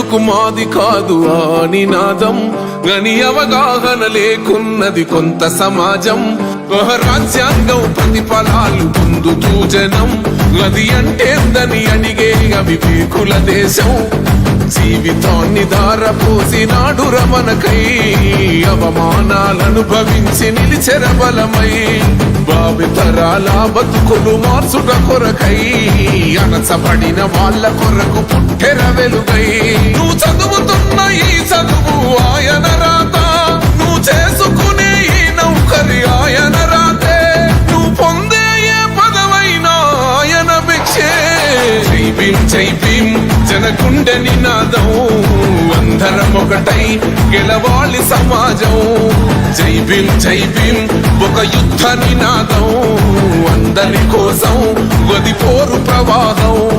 ఎందుకు మాది కాదు ఆ నినాదం గని అవగాహన లేకున్నది కొంత సమాజం రాజ్యాంగం ప్రతిఫలాలు పొందుతూ జనం గది అంటేందని అడిగే అవివేకుల దేశం జీవితాన్ని ధారపోసినాడు రమణకై అవమానాలనుభవించి నిలిచెర బలమై భావితరాల బతుకులు మార్చుట కొరకై అనసబడిన వాళ్ళ కొరకు పుట్టెర వెలుగై నువ్వు చదువుతున్న ఈ చదువు ఆయన రాత నువ్వు చేసుకునే ఈ నౌకరి ఆయన రాతే నువ్వు పొందే ఏ పదవైనా ఆయన భిక్షే జై భీం జై భీం జనగుండె నినాదం అందరం ఒకటై గెలవాలి సమాజం జై భీం ఒక యుద్ధ నినాదం అందరి కోసం గది పోరు ప్రవాహం